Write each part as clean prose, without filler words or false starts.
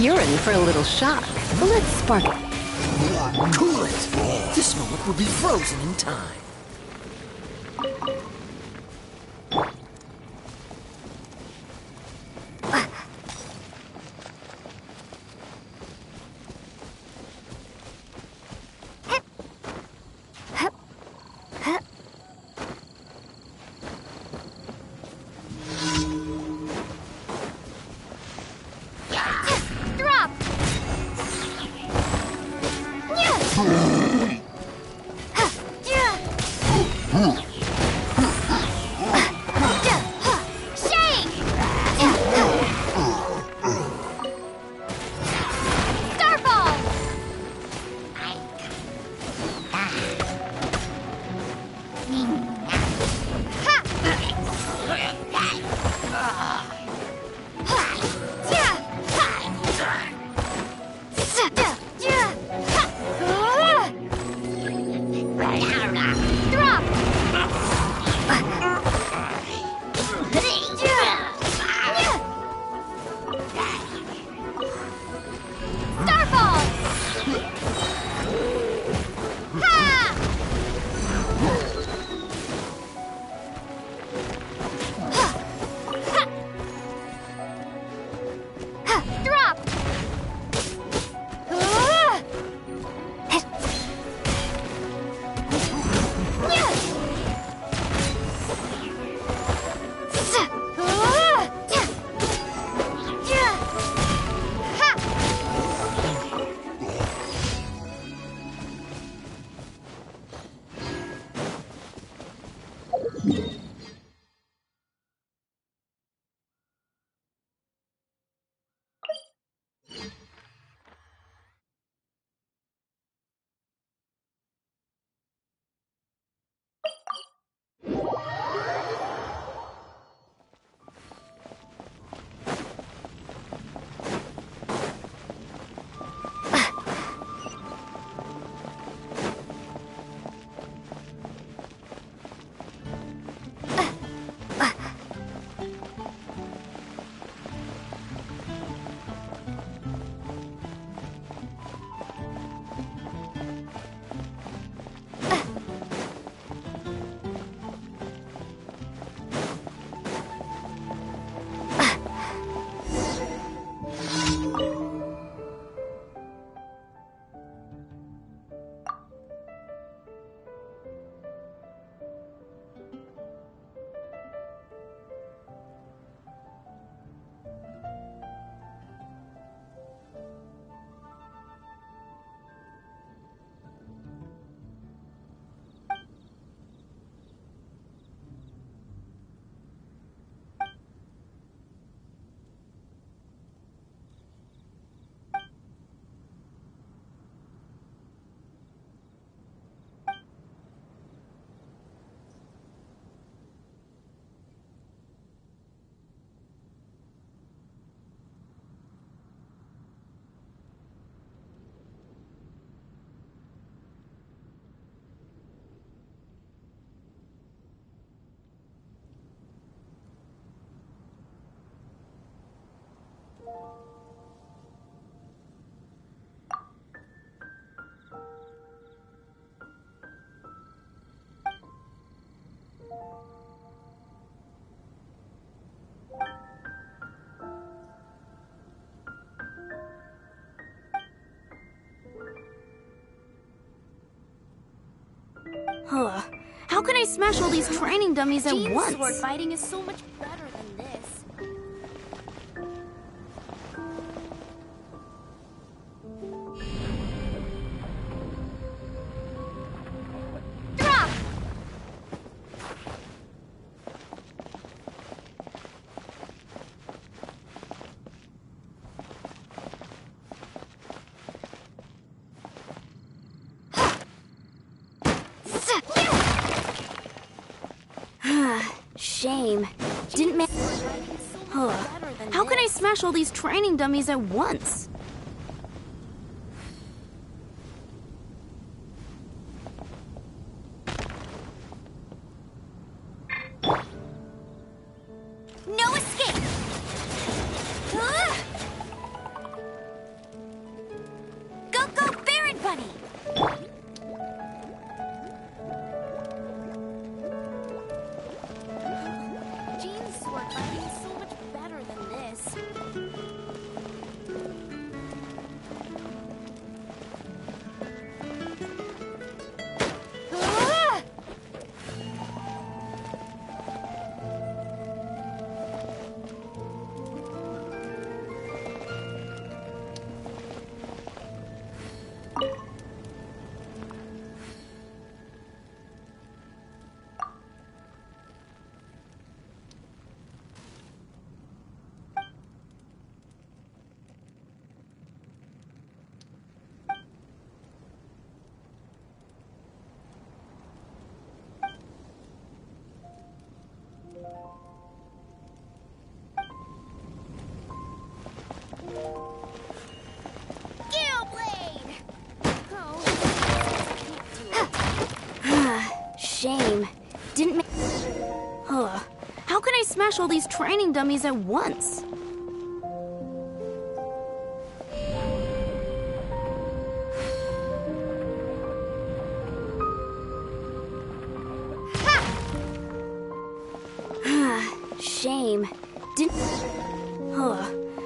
You're in for a little shock. Let's spark it. Cool it! This moment will be frozen in time. Ugh. How can I smash all these training dummies at once? Sword fighting is so much better than this. Drop! Shame. Didn't man. How can I smash all these training dummies at once? No escape! Go, go, Baron Bunny! Jean's sword fighting is so much better than this. Shame. Didn't man. How can I smash all these training dummies at once? Shame. Didn't.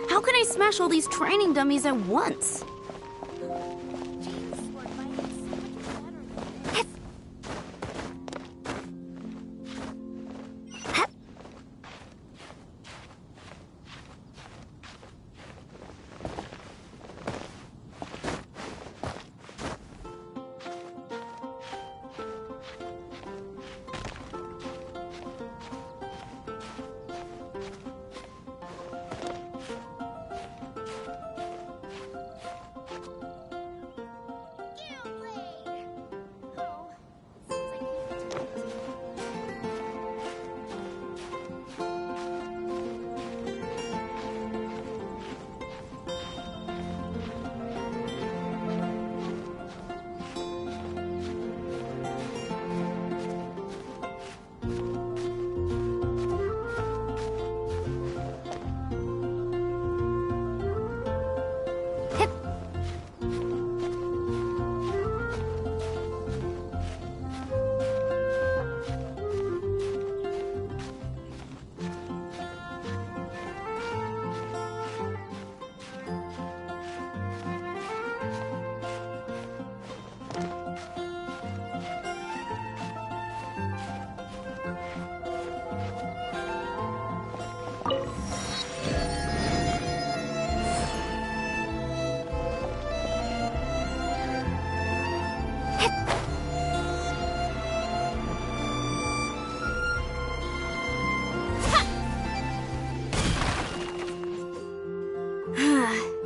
How can I smash all these training dummies at once? Jean's sword fighting is so much better than this.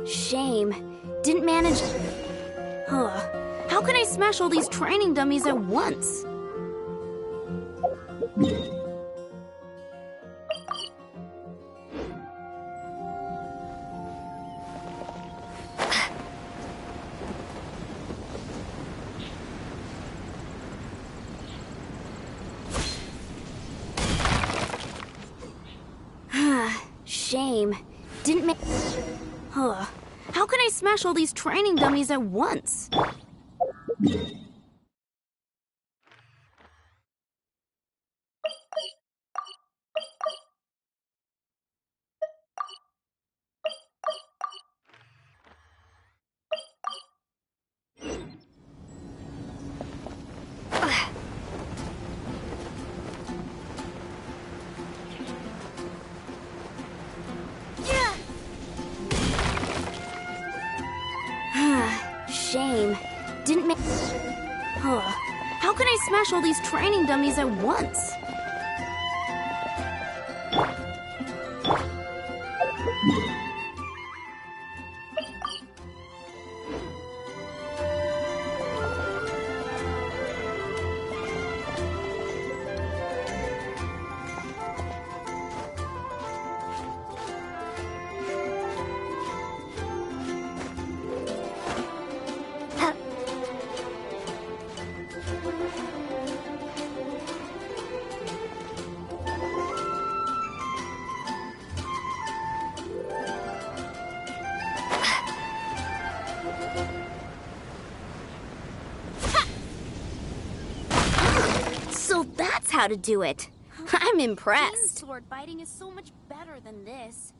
Shame. Didn't manage. How can I smash all these training dummies at once? Shame. Didn't ma- How can I smash all these training dummies at once? shame. Didn't make... How can I smash all these training dummies at once? So that's how to do it. I'm impressed. Sword fighting is so much better than this.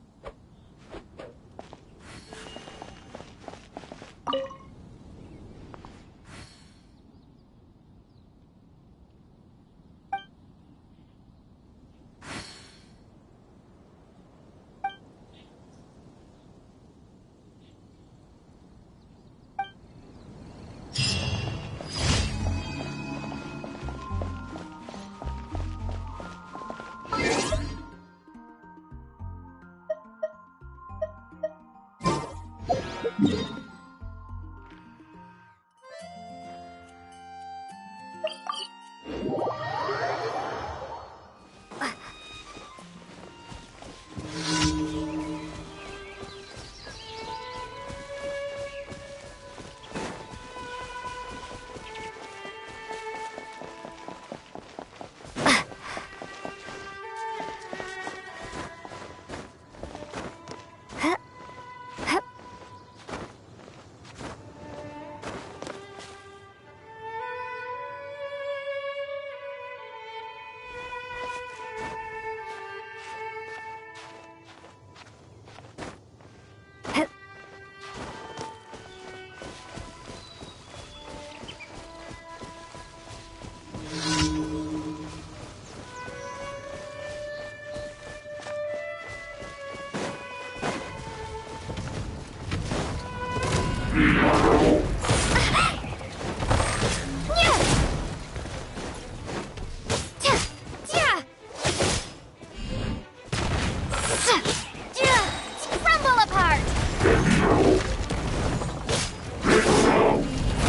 Crumble apart!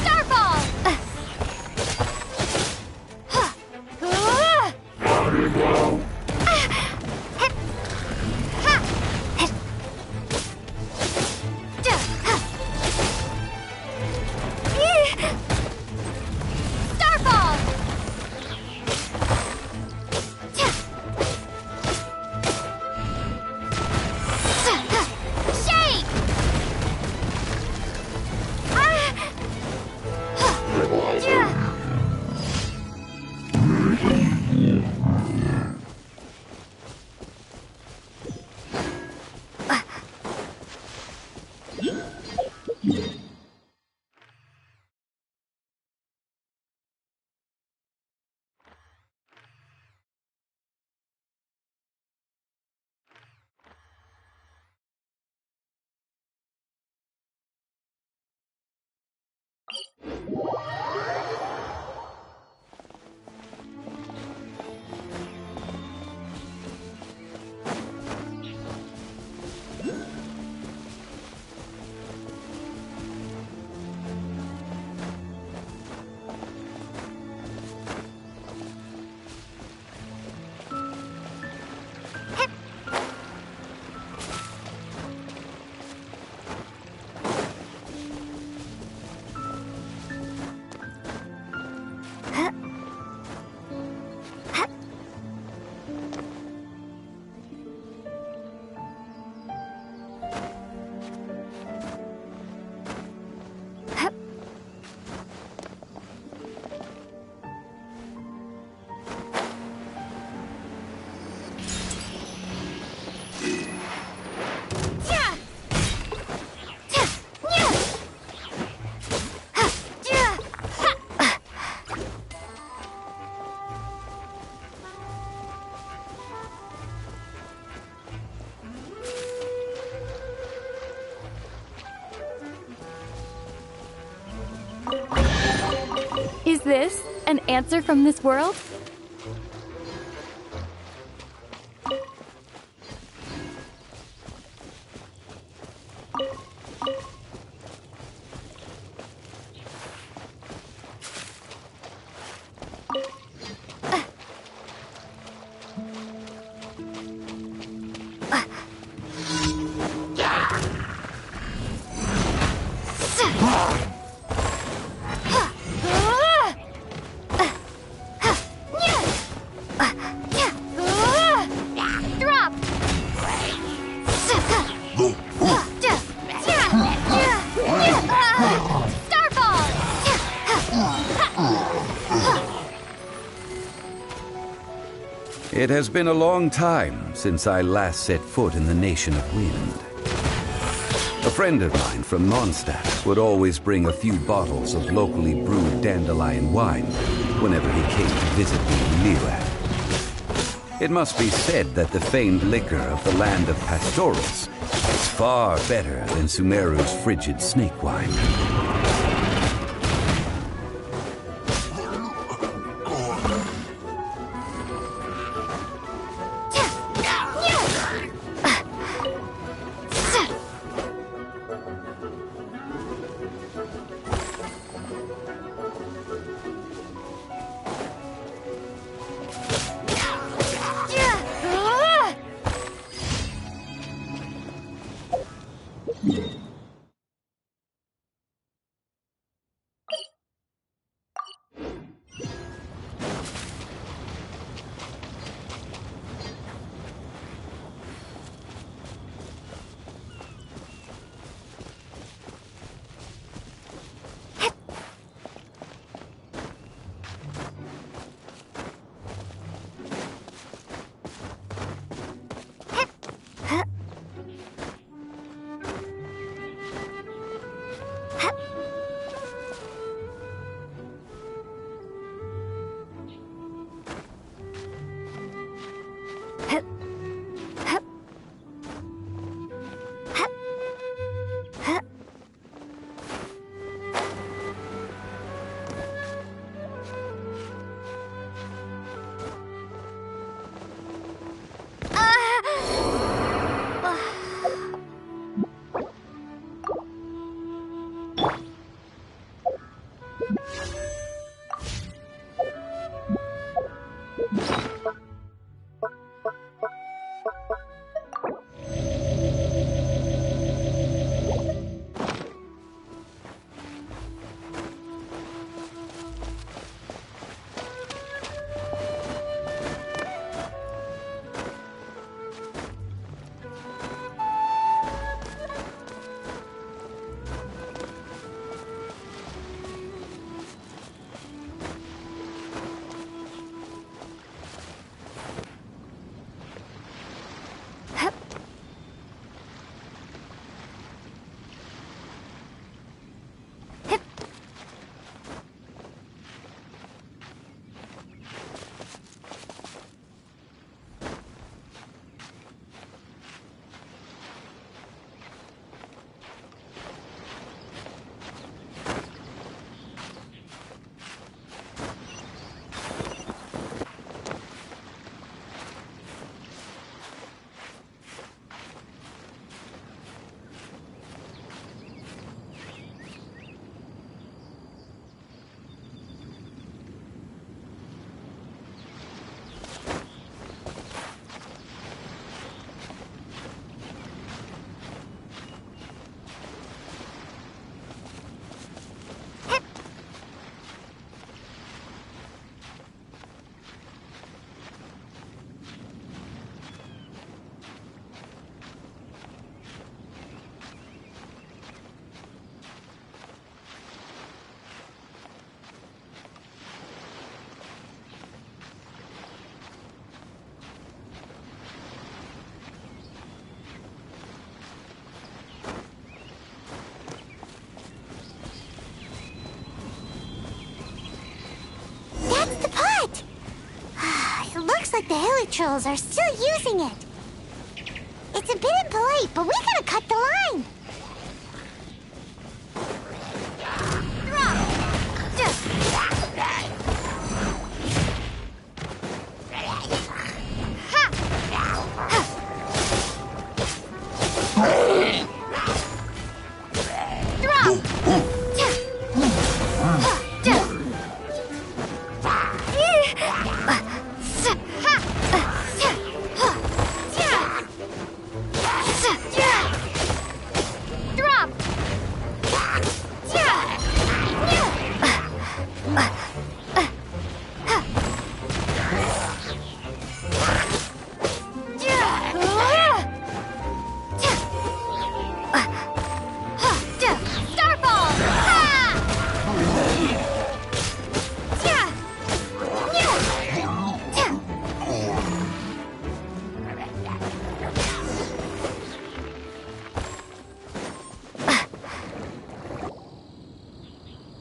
Starfall! Starfall! Shake! Is this an answer from this world? It has been a long time since I last set foot in the Nation of Wind. A friend of mine from Mondstadt would always bring a few bottles of locally brewed dandelion wine whenever he came to visit me in Liyue. It must be said that the famed liquor of the land of pastorals is far better than Sumeru's frigid snake wine. Looks like the Hilichurls are still using it. It's a bit impolite, but we gotta cut the line. Drop!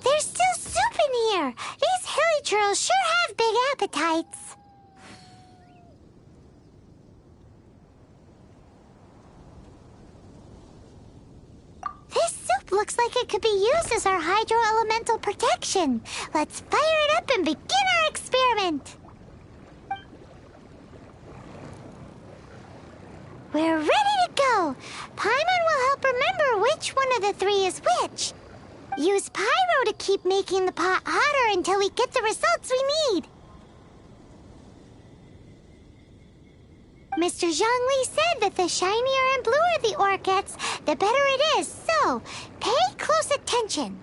There's still soup in here. These hilly churls sure have big appetites. This soup looks like it could be used as our hydro-elemental protection. Let's fire it up and begin our experiment. We're ready to go. Paimon will help remember which one of the three is which. Use pyro to keep making the pot hotter until we get the results we need. Mr. Zhongli said that the shinier and bluer the ore gets, the better it is. So, pay close attention.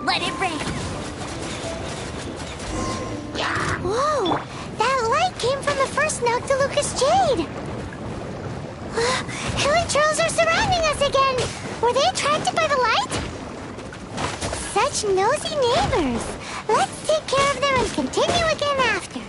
Let it rain. Whoa! That light came from the first Noctilucous Jade! Hilly trolls are surrounding us again! Were they attracted by the light? Such nosy neighbors! Let's take care of them and continue again after.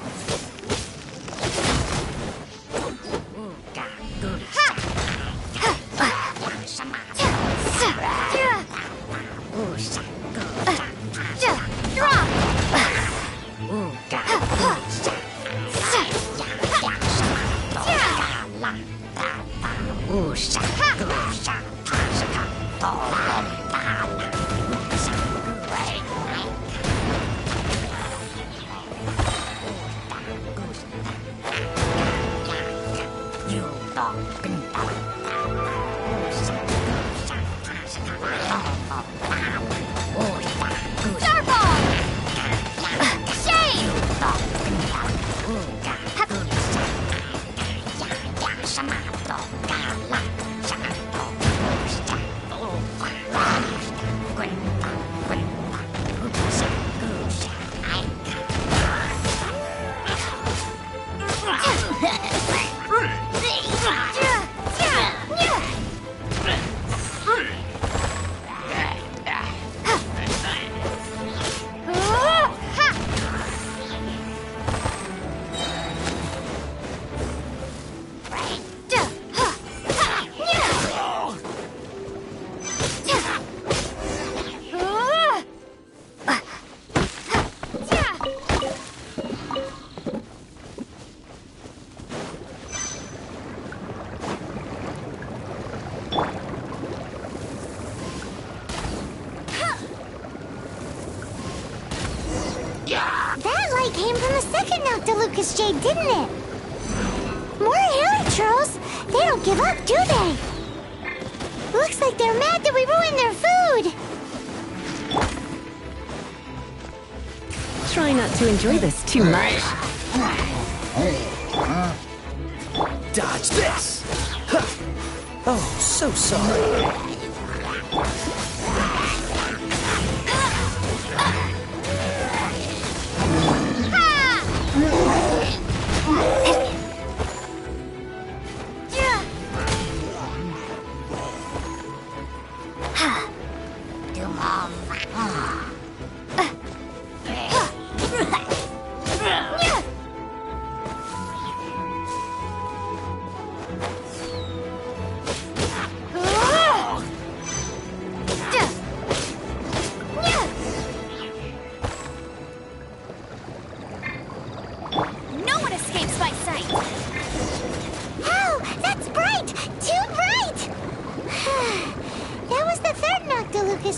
Came from the second Noctilucous Jade, didn't it? More hilly trolls? They don't give up, do they? Looks like they're mad that we ruined their food. Try not to enjoy this too much. Dodge this! Huh. Oh, so sorry.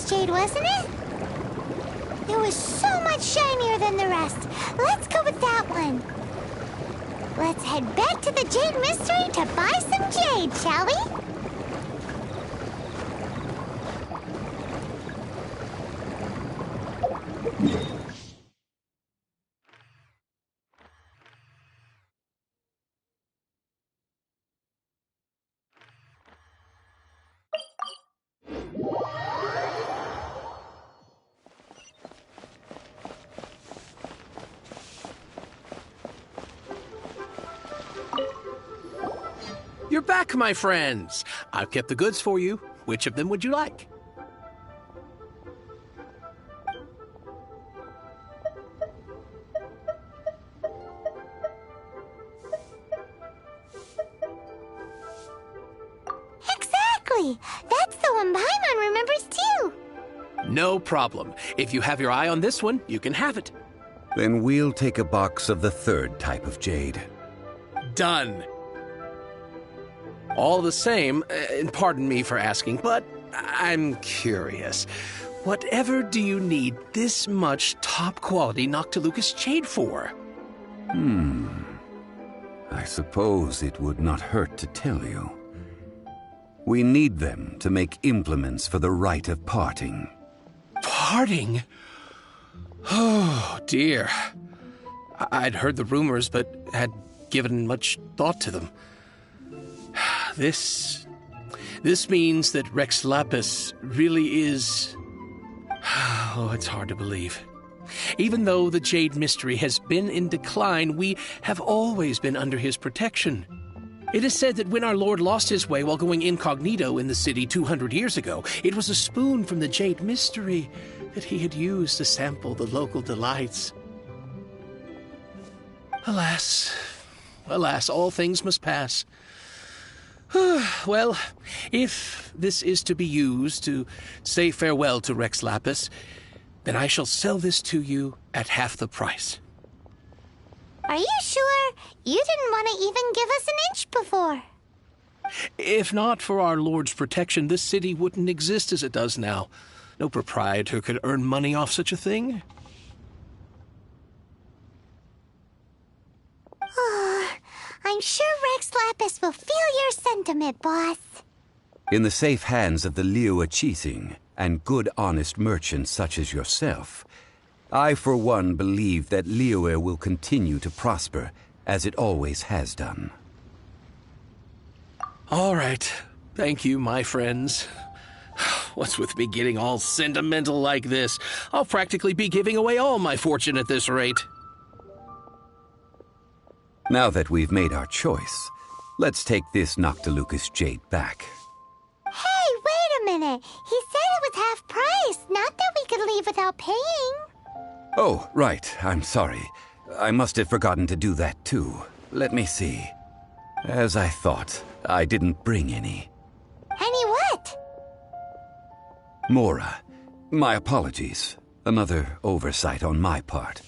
Jade, wasn't it? It was so much shinier than the rest. Let's go with that one. Let's head back to the Jade Mystery to buy some jade, shall we? You're back, my friends. I've kept the goods for you. Which of them would you like? Exactly! That's the one Paimon remembers too! No problem. If you have your eye on this one, you can have it. Then we'll take a box of the third type of jade. Done. All the same, and pardon me for asking, but I'm curious. Whatever do you need this much top-quality Noctilucous jade for? I suppose it would not hurt to tell you. We need them to make implements for the rite of parting. Parting? Oh, dear. I'd heard the rumors, but had given much thought to them. This means that Rex Lapis really is... Oh, it's hard to believe. Even though the Jade Mystery has been in decline, we have always been under his protection. It is said that when our Lord lost his way while going incognito in the city 200 years ago, it was a spoon from the Jade Mystery that he had used to sample the local delights. Alas, all things must pass. Well, if this is to be used to say farewell to Rex Lapis, then I shall sell this to you at half the price. Are you sure? You didn't want to even give us an inch before. If not for our Lord's protection, this city wouldn't exist as it does now. No proprietor could earn money off such a thing. I'm sure Rex Lapis will feel your sentiment, boss. In the safe hands of the Liu Chising and good honest merchants such as yourself, I for one believe that Liyue will continue to prosper as it always has done. All right. Thank you, my friends. What's with me getting all sentimental like this? I'll practically be giving away all my fortune at this rate. Now that we've made our choice, let's take this Noctilucous jade back. Hey, wait a minute. He said it was half price, not that we could leave without paying. Oh, right. I'm sorry. I must have forgotten to do that too. Let me see. As I thought, I didn't bring any. Any what? Mora, my apologies. Another oversight on my part.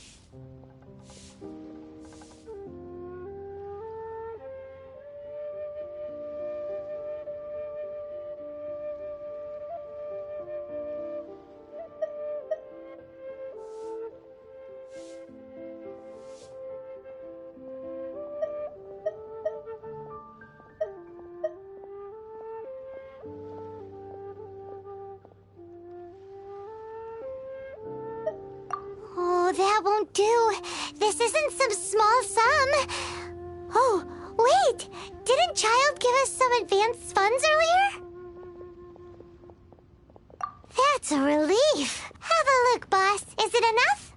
That won't do. This isn't some small sum. Oh, wait! Didn't Child give us some advanced funds earlier? That's a relief. Have a look, boss. Is it enough?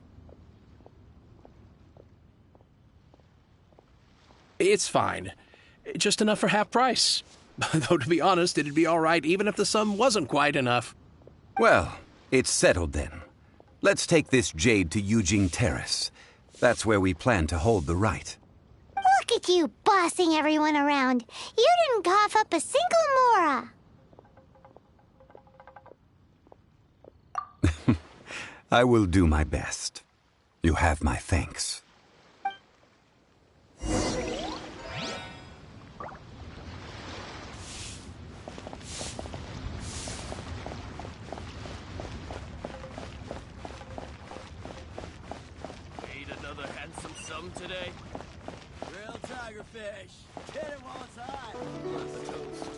It's fine. Just enough for half price. Though, to be honest, it'd be all right even if the sum wasn't quite enough. Well, it's settled then. Let's take this jade to Yujing Terrace. That's where we plan to hold the rite. Look at you bossing everyone around. You didn't cough up a single Mora. I will do my best. You have my thanks. Today. Real tiger fish. Get it while it's hot. The toast.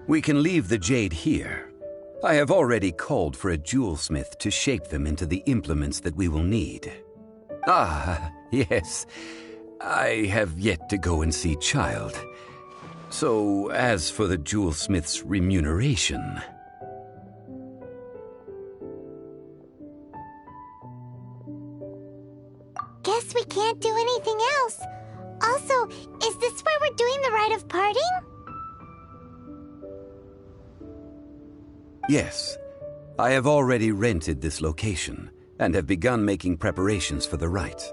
We can leave the jade here. I have already called for a jewelsmith to shape them into the implements that we will need. Ah, yes. I have yet to go and see Child. So, as for the jewelsmith's remuneration... Guess we can't do anything else. Also, is this where we're doing the rite of parting? Yes. I have already rented this location and have begun making preparations for the rite.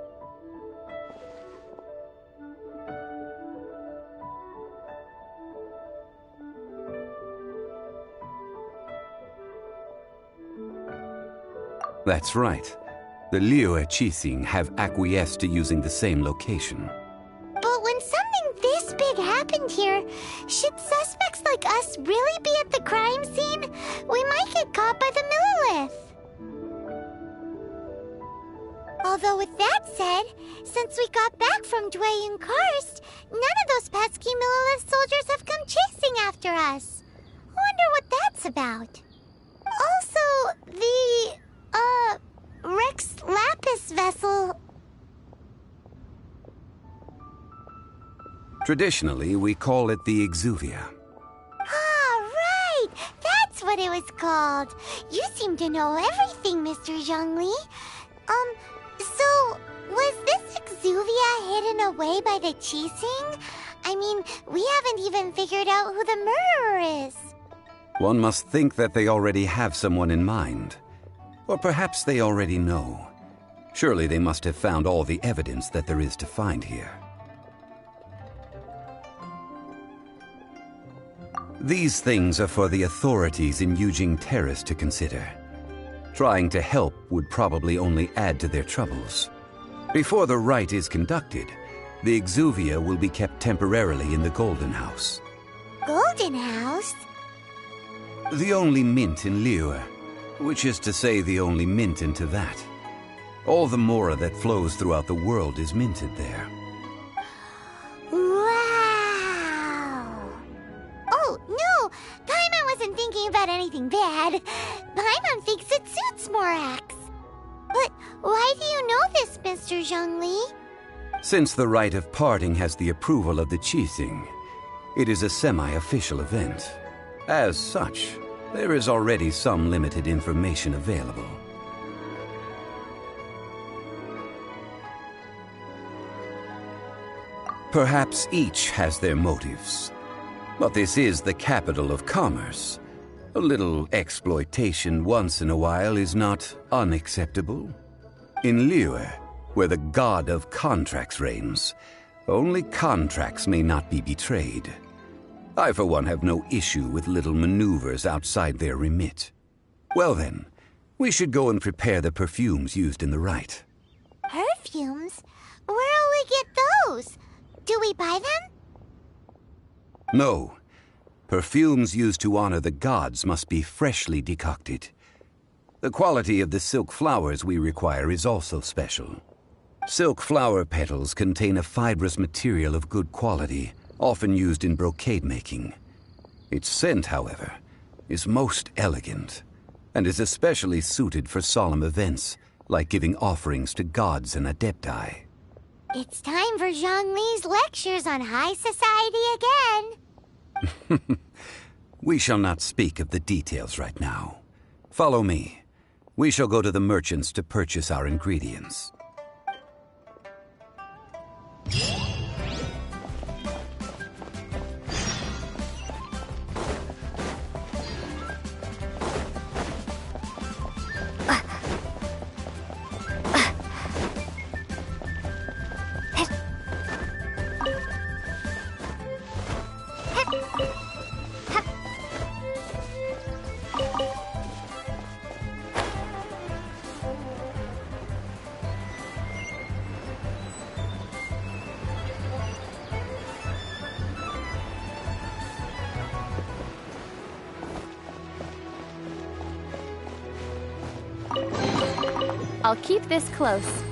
That's right. The Liu Qixing have acquiesced to using the same location. But when something this big happened here, should suspects like us really be at the crime scene? We might get caught by the Millilith. Although with that said, since we got back from Dwayne Karst, none of those pesky Millilith soldiers have come chasing after us. Wonder what that's about. Also, the, Rex Lapis vessel... Traditionally, we call it the Exuvia. Ah, right! That's what it was called. You seem to know everything, Mr. Zhongli. So, was this Exuvia hidden away by the Qixing? I mean, we haven't even figured out who the murderer is. One must think that they already have someone in mind. Or perhaps they already know. Surely they must have found all the evidence that there is to find here. These things are for the authorities in Yujing Terrace to consider. Trying to help would probably only add to their troubles. Before the rite is conducted, the Exuvia will be kept temporarily in the Golden House. Golden House? The only mint in Liyue, which is to say the only mint in Teyvat. All the mora that flows throughout the world is minted there. Wow! Oh, no! Paimon wasn't thinking about anything bad. Paimon thinks it suits Morax. But why do you know this, Mr. Zhongli? Since the rite of parting has the approval of the Qixing, it is a semi-official event. As such, there is already some limited information available. Perhaps each has their motives. But this is the capital of commerce. A little exploitation once in a while is not unacceptable. In Liyue, where the god of contracts reigns, only contracts may not be betrayed. I, for one, have no issue with little maneuvers outside their remit. Well then, we should go and prepare the perfumes used in the rite. Perfumes? Where'll we get those? Do we buy them? No. Perfumes used to honor the gods must be freshly decocted. The quality of the silk flowers we require is also special. Silk flower petals contain a fibrous material of good quality, often used in brocade making. Its scent, however, is most elegant, and is especially suited for solemn events, like giving offerings to gods and adepti. It's time for Zhongli's lectures on high society again. We shall not speak of the details right now. Follow me. We shall go to the merchants to purchase our ingredients. I'll keep this close.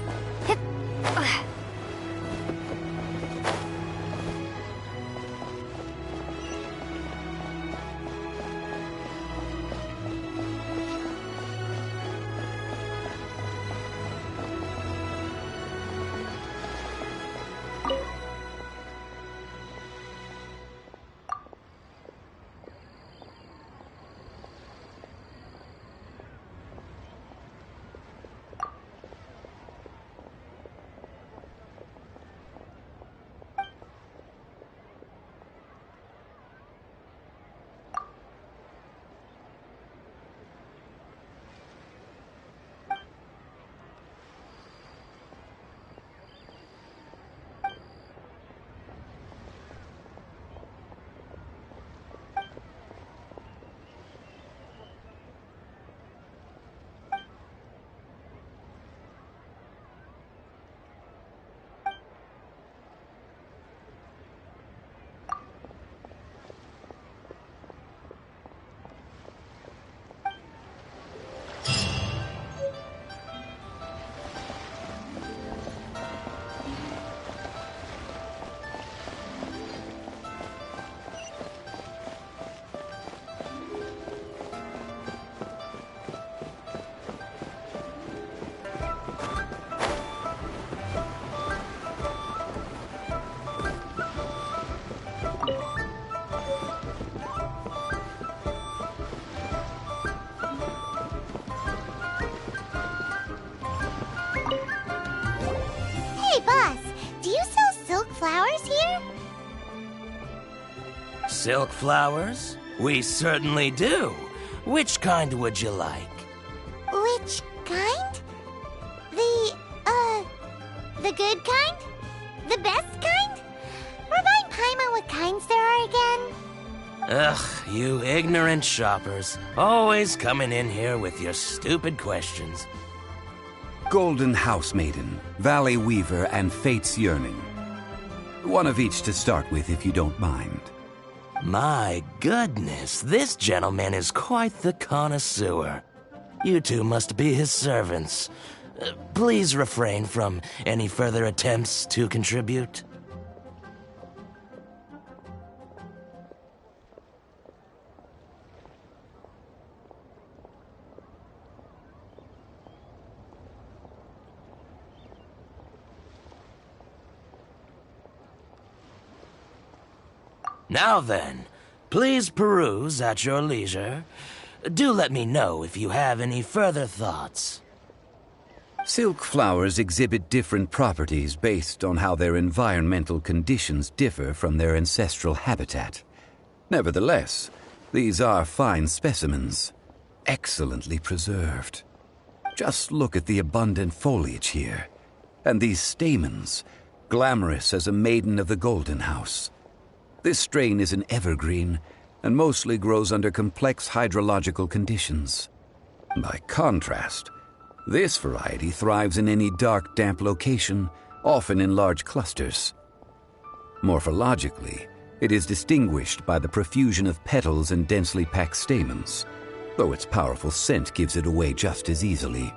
Silk flowers? We certainly do. Which kind would you like? Which kind? The good kind? The best kind? Remind Paimon what kinds there are again. Ugh, you ignorant shoppers. Always coming in here with your stupid questions. Golden House Maiden, Valley Weaver, and Fate's Yearning. One of each to start with, if you don't mind. My goodness, this gentleman is quite the connoisseur. You two must be his servants. Please refrain from any further attempts to contribute. Now then, please peruse at your leisure. Do let me know if you have any further thoughts. Silk flowers exhibit different properties based on how their environmental conditions differ from their ancestral habitat. Nevertheless, these are fine specimens, excellently preserved. Just look at the abundant foliage here, and these stamens, glamorous as a maiden of the Golden House. This strain is an evergreen, and mostly grows under complex hydrological conditions. By contrast, this variety thrives in any dark, damp location, often in large clusters. Morphologically, it is distinguished by the profusion of petals and densely packed stamens, though its powerful scent gives it away just as easily.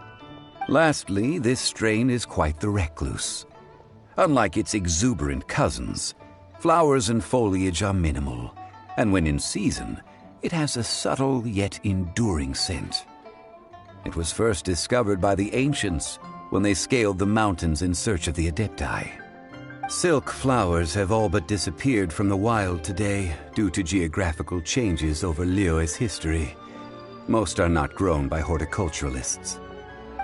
Lastly, this strain is quite the recluse. Unlike its exuberant cousins, flowers and foliage are minimal, and when in season, it has a subtle yet enduring scent. It was first discovered by the ancients when they scaled the mountains in search of the Adepti. Silk flowers have all but disappeared from the wild today due to geographical changes over Liyue's history. Most are not grown by horticulturalists.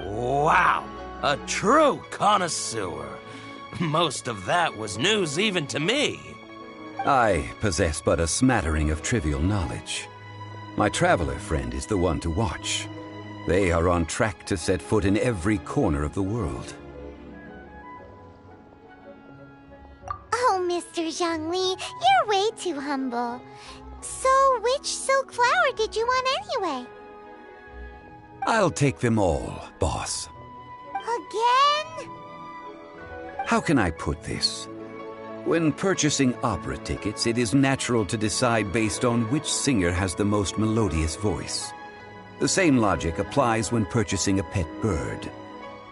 Wow! A true connoisseur! Most of that was news even to me. I possess but a smattering of trivial knowledge. My traveler friend is the one to watch. They are on track to set foot in every corner of the world. Oh, Mr. Zhongli, you're way too humble. So, which silk flower did you want anyway? I'll take them all, boss. Again? How can I put this? When purchasing opera tickets, it is natural to decide based on which singer has the most melodious voice. The same logic applies when purchasing a pet bird.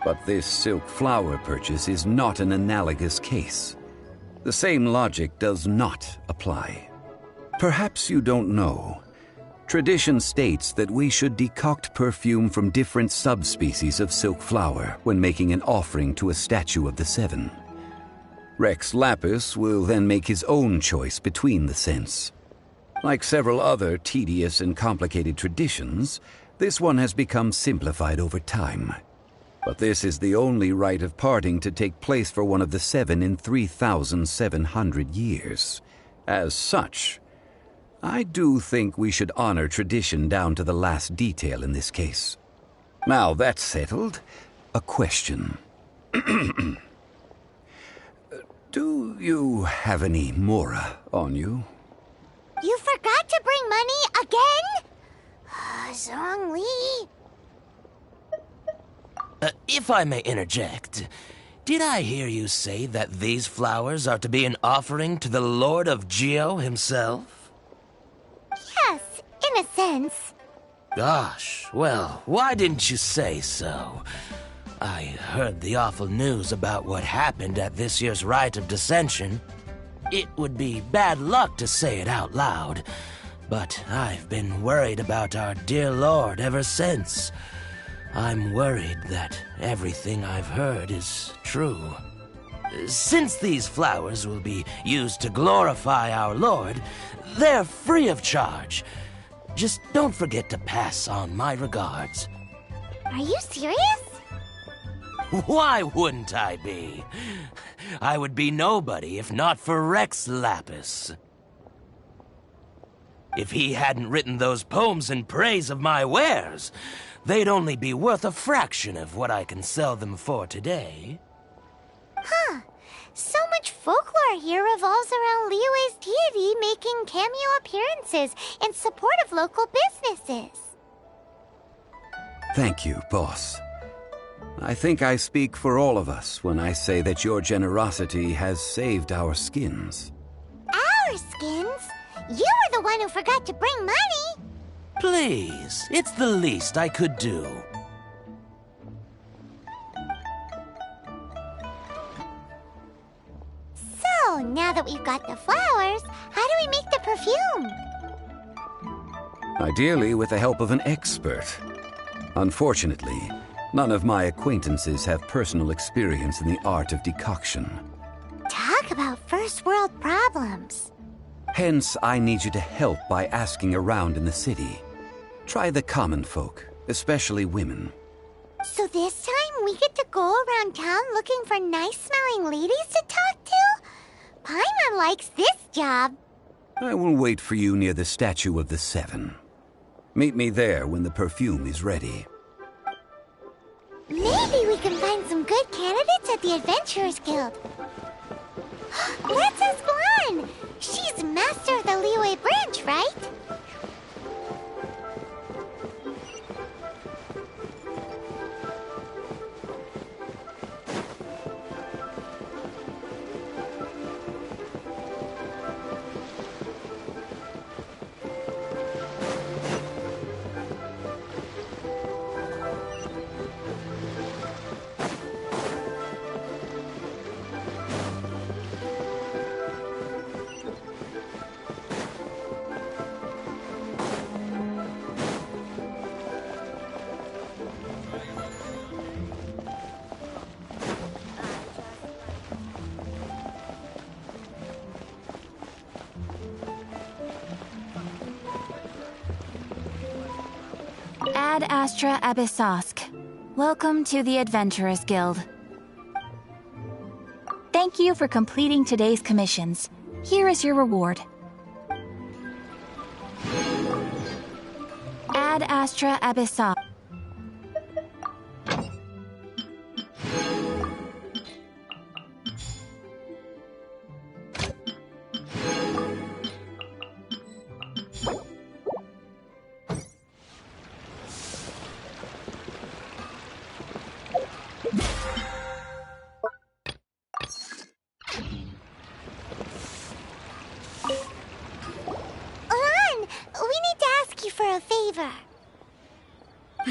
But this silk flower purchase is not an analogous case. The same logic does not apply. Perhaps you don't know. Tradition states that we should decoct perfume from different subspecies of silk flower when making an offering to a statue of the Seven. Rex Lapis will then make his own choice between the scents. Like several other tedious and complicated traditions, this one has become simplified over time. But this is the only rite of parting to take place for one of the Seven in 3,700 years. As such, I do think we should honor tradition down to the last detail in this case. Now that's settled, a question. Do you have any Mora on you? You forgot to bring money again? Zhongli. If I may interject, did I hear you say that these flowers are to be an offering to the Lord of Geo himself? Yes, in a sense. Gosh, well, why didn't you say so? I heard the awful news about what happened at this year's Rite of Dissension. It would be bad luck to say it out loud, but I've been worried about our dear Lord ever since. I'm worried that everything I've heard is true. Since these flowers will be used to glorify our Lord, they're free of charge. Just don't forget to pass on my regards. Are you serious? Why wouldn't I be? I would be nobody if not for Rex Lapis. If he hadn't written those poems in praise of my wares, they'd only be worth a fraction of what I can sell them for today. Huh. So much folklore here revolves around Liyue's deity making cameo appearances in support of local businesses. Thank you, boss. I think I speak for all of us when I say that your generosity has saved our skins. Our skins? You were the one who forgot to bring money. Please, it's the least I could do. So, now that we've got the flowers, how do we make the perfume? Ideally with the help of an expert. Unfortunately, none of my acquaintances have personal experience in the art of decoction. Talk about first world problems. Hence, I need you to help by asking around in the city. Try the common folk, especially women. So this time we get to go around town looking for nice-smelling ladies to talk to? Paimon likes this job. I will wait for you near the Statue of the Seven. Meet me there when the perfume is ready. Maybe we can find some good candidates at the Adventurers Guild. Let's ask Lan. She's master of the Liyue branch, right? Ad Astra Abyssosk. Welcome to the Adventurers Guild. Thank you for completing today's commissions. Here is your reward. Ad Astra Abyssosk.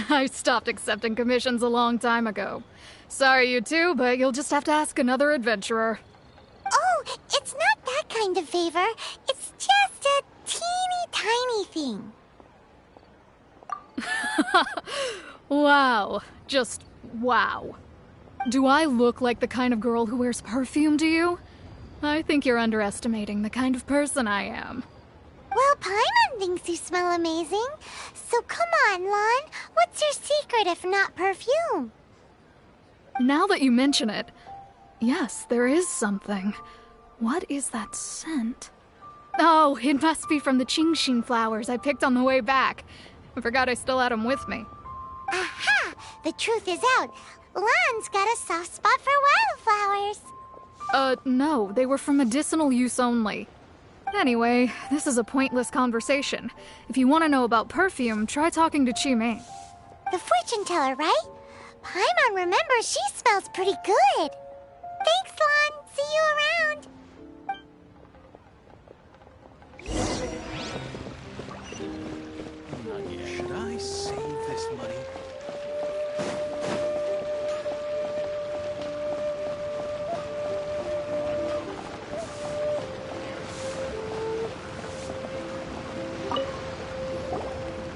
I stopped accepting commissions a long time ago. Sorry, you two, but you'll just have to ask another adventurer. Oh, it's not that kind of favor. It's just a teeny tiny thing. Wow. Just wow. Do I look like the kind of girl who wears perfume to you? I think you're underestimating the kind of person I am. Well, Paimon thinks you smell amazing. So come on, Lan. What's your secret if not perfume? Now that you mention it, yes, there is something. What is that scent? Oh, it must be from the Genshin flowers I picked on the way back. I forgot I still had them with me. Aha! The truth is out. Lan's got a soft spot for wildflowers. No, they were for medicinal use only. Anyway, this is a pointless conversation. If you want to know about perfume, try talking to Chi-Ming. The fortune teller, right? Paimon remembers she smells pretty good. Thanks, Lan. See you around. Should I save this money?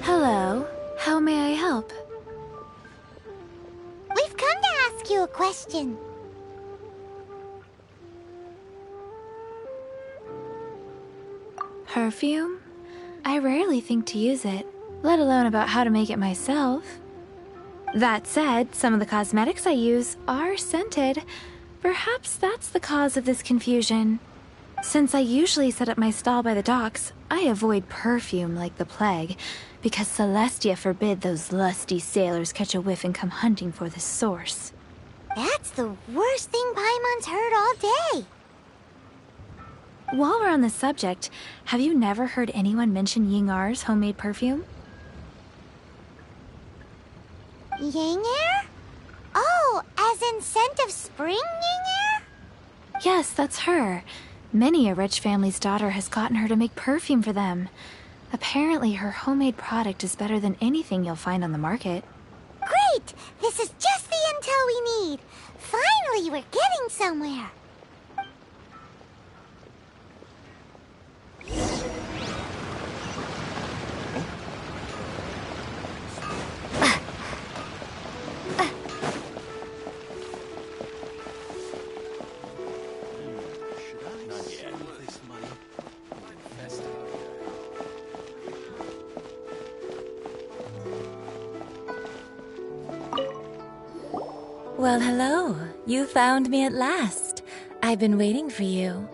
Hello. How may I help? We've come to ask you a question. Perfume? I rarely think to use it, let alone about how to make it myself. That said, some of the cosmetics I use are scented. Perhaps that's the cause of this confusion. Since I usually set up my stall by the docks, I avoid perfume like the plague, because Celestia forbid those lusty sailors catch a whiff and come hunting for the source. That's the worst thing Paimon's heard all day. While we're on the subject, have you never heard anyone mention Yingar's homemade perfume? Yingar? Oh, as in scent of spring, Yingar? Yes, that's her. Many a rich family's daughter has gotten her to make perfume for them. Apparently, her homemade product is better than anything you'll find on the market. Great! This is just the intel we need. Finally, we're getting somewhere. Well, hello. You found me at last. I've been waiting for you.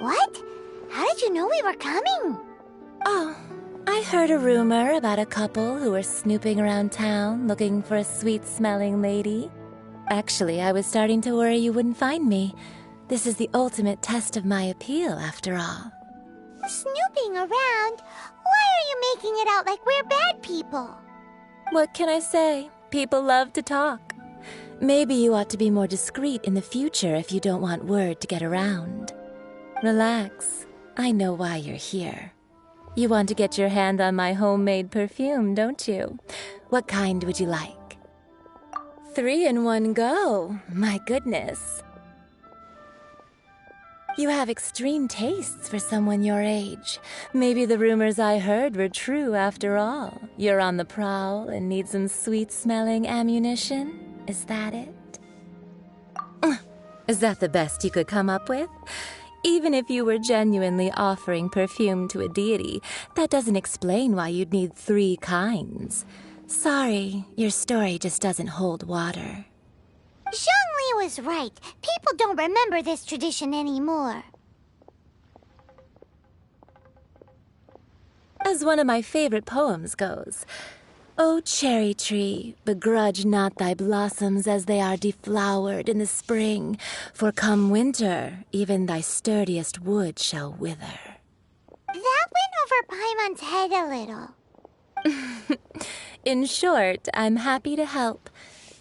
What? How did you know we were coming? Oh, I heard a rumor about a couple who were snooping around town looking for a sweet-smelling lady. Actually, I was starting to worry you wouldn't find me. This is the ultimate test of my appeal, after all. Snooping around? Why are you making it out like we're bad people? What can I say? People love to talk. Maybe you ought to be more discreet in the future if you don't want word to get around. Relax. I know why you're here. You want to get your hand on my homemade perfume, don't you? What kind would you like? 3 in one go. My goodness. You have extreme tastes for someone your age. Maybe the rumors I heard were true after all. You're on the prowl and need some sweet-smelling ammunition? Is that it? Is that the best you could come up with? Even if you were genuinely offering perfume to a deity, that doesn't explain why you'd need 3 kinds. Sorry, your story just doesn't hold water. Zhongli was right. People don't remember this tradition anymore. As one of my favorite poems goes, O cherry tree, begrudge not thy blossoms as they are deflowered in the spring, for come winter, even thy sturdiest wood shall wither. That went over Paimon's head a little. In short, I'm happy to help.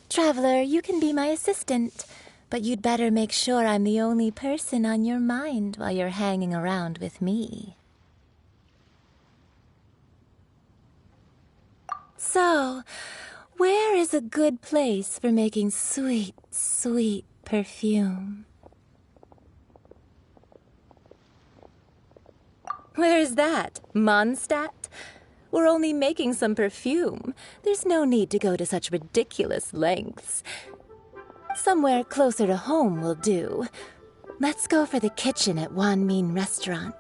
Traveler, you can be my assistant, but you'd better make sure I'm the only person on your mind while you're hanging around with me. So, where is a good place for making sweet, sweet perfume? Where's that? Mondstadt? We're only making some perfume. There's no need to go to such ridiculous lengths. Somewhere closer to home will do. Let's go for the kitchen at Wan Min Restaurant.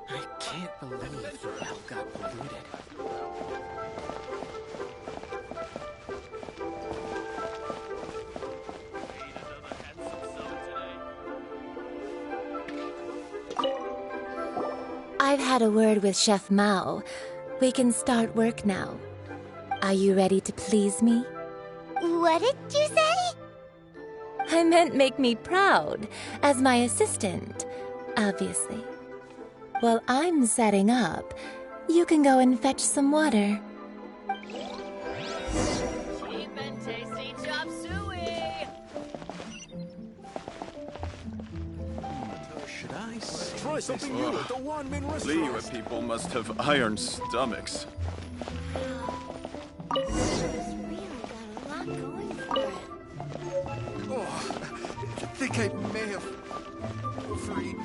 I can't believe the well got polluted. I've had a word with Chef Mao. We can start work now. Are you ready to please me? What did you say? I meant make me proud, as my assistant, obviously. While I'm setting up, you can go and fetch some water. Cheap and tasty chop suey! Should I say Try something new at the Wan Min restaurant. Liyue people must have iron stomachs. Oh, I think I may have overeaten.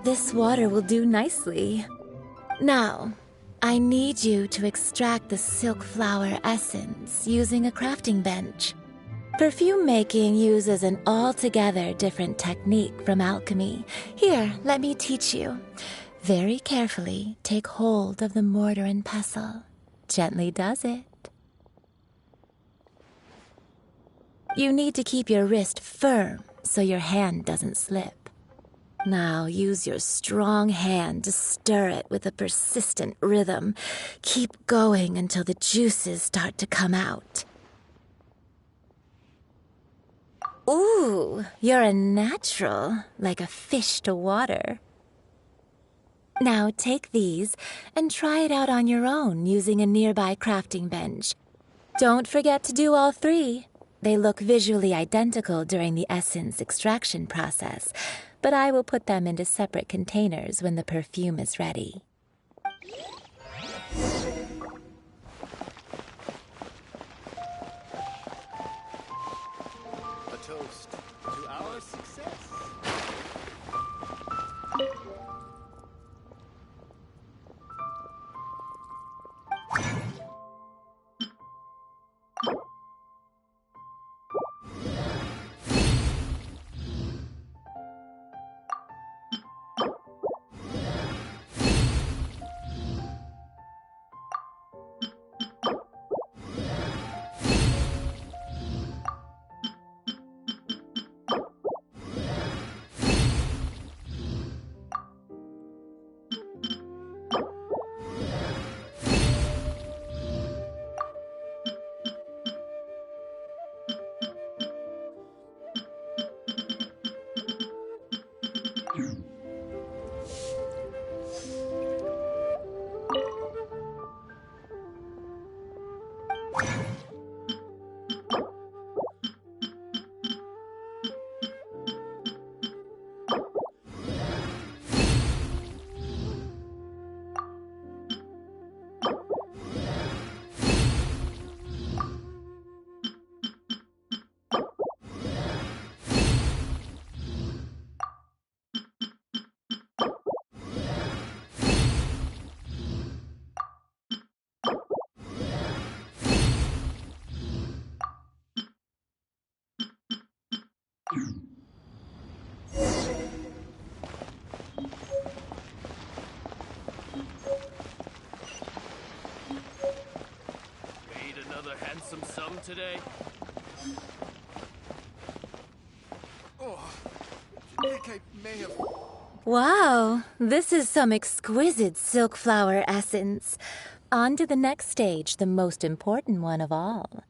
This water will do nicely. Now, I need you to extract the silk flower essence using a crafting bench. Perfume making uses an altogether different technique from alchemy. Here, let me teach you. Very carefully take hold of the mortar and pestle. Gently does it. You need to keep your wrist firm so your hand doesn't slip. Now use your strong hand to stir it with a persistent rhythm. Keep going until the juices start to come out. Ooh, you're a natural, like a fish to water. Now take these and try it out on your own using a nearby crafting bench. Don't forget to do all 3. They look visually identical during the essence extraction process, but I will put them into separate containers when the perfume is ready. A toast to our success. Handsome sum today? Oh, I think I may have... Wow, this is some exquisite silk flower essence. On to the next stage, the most important one of all.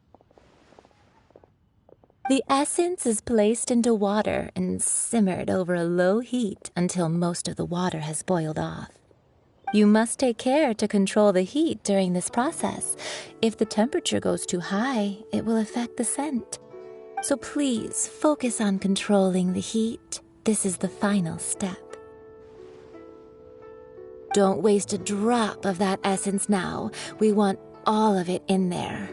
The essence is placed into water and simmered over a low heat until most of the water has boiled off. You must take care to control the heat during this process. If the temperature goes too high, it will affect the scent. So please focus on controlling the heat. This is the final step. Don't waste a drop of that essence now. We want all of it in there.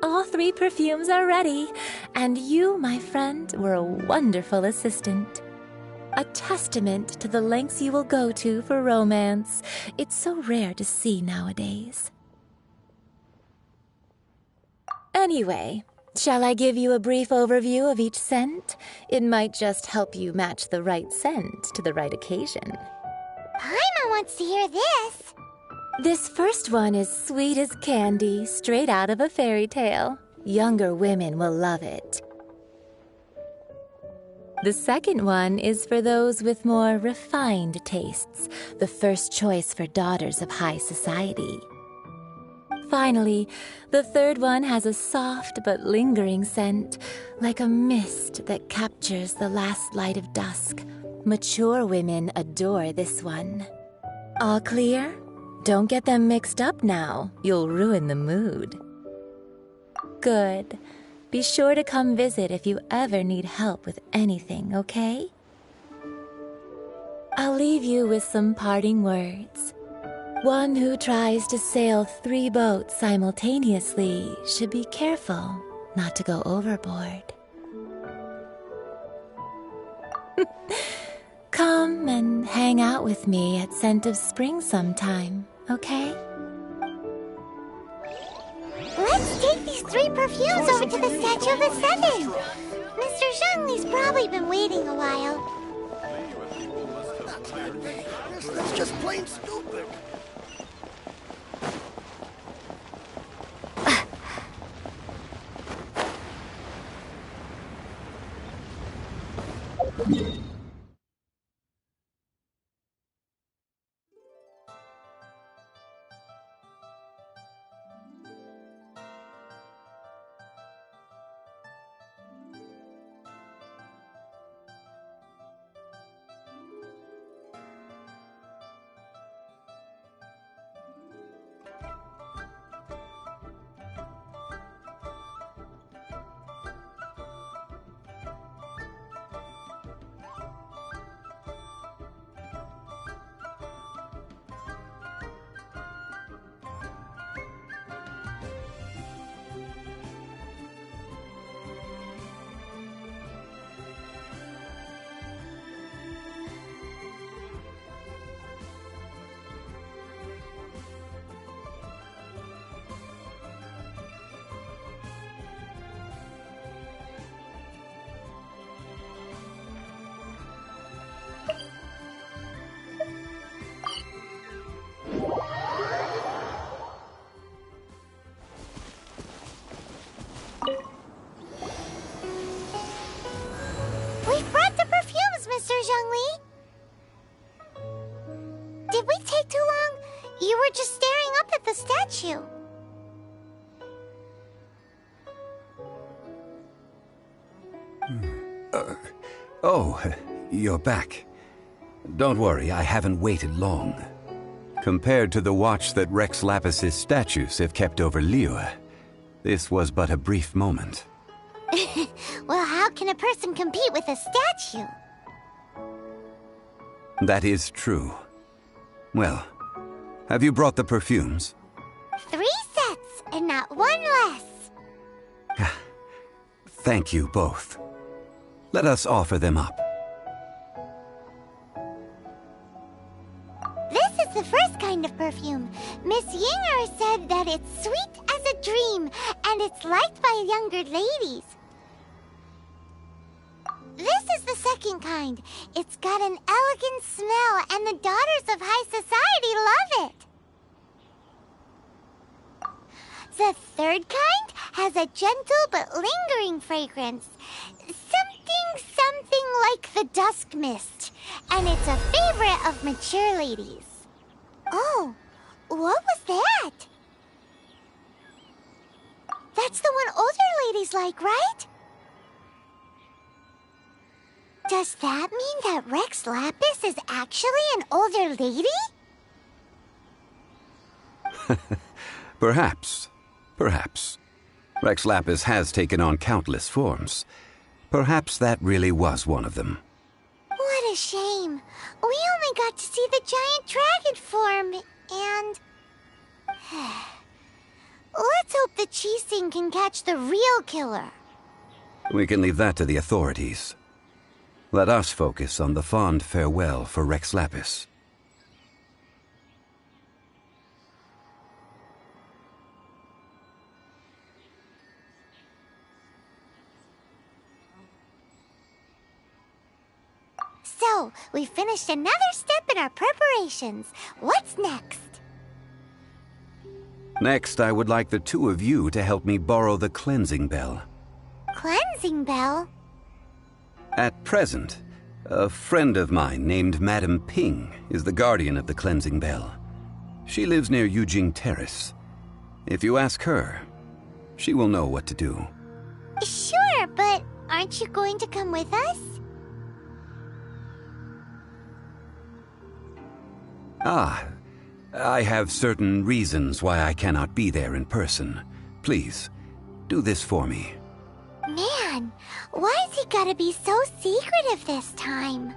All 3 perfumes are ready, and you, my friend, were a wonderful assistant. A testament to the lengths you will go to for romance. It's so rare to see nowadays. Anyway, shall I give you a brief overview of each scent? It might just help you match the right scent to the right occasion. Paimon wants to hear this. This first one is sweet as candy, straight out of a fairy tale. Younger women will love it. The second one is for those with more refined tastes, the first choice for daughters of high society. Finally, the third one has a soft but lingering scent, like a mist that captures the last light of dusk. Mature women adore this one. All clear? Don't get them mixed up now. You'll ruin the mood. Good. Be sure to come visit if you ever need help with anything, okay? I'll leave you with some parting words. One who tries to sail 3 boats simultaneously should be careful not to go overboard. Come and hang out with me at Scent of Spring sometime, okay? Let's take these 3 perfumes over to the Statue of the Seven. Mr. Zhongli's probably been waiting a while. That's just plain stupid. We've brought the perfumes, Mr. Zhongli. Did we take too long? You were just staring up at the statue. Oh, you're back. Don't worry, I haven't waited long. Compared to the watch that Rex Lapis's statues have kept over Liyue, this was but a brief moment. Well, how can a person compete with a statue? That is true. Well, have you brought the perfumes? 3 sets, and not one less. Thank you both. Let us offer them up. This is the first kind of perfume. Miss Yinger said that it's sweet as a dream, and it's liked by younger ladies. This is the second kind. It's got an elegant smell, and the daughters of high society love it. The third kind has a gentle but lingering fragrance. Something like the dusk mist. And it's a favorite of mature ladies. Oh, what was that? That's the one older ladies like, right? Does that mean that Rex Lapis is actually an older lady? Perhaps. Perhaps. Rex Lapis has taken on countless forms. Perhaps that really was one of them. What a shame. We only got to see the giant dragon form, and... Let's hope the Qixing can catch the real killer. We can leave that to the authorities. Let us focus on the fond farewell for Rex Lapis. So, we finished another step in our preparations. What's next? Next, I would like the two of you to help me borrow the cleansing bell. Cleansing bell? At present, a friend of mine named Madame Ping is the guardian of the cleansing bell. She lives near Yujing Terrace. If you ask her, she will know what to do. Sure, but aren't you going to come with us? Ah, I have certain reasons why I cannot be there in person. Please, do this for me. Man, why's he gotta be so secretive this time?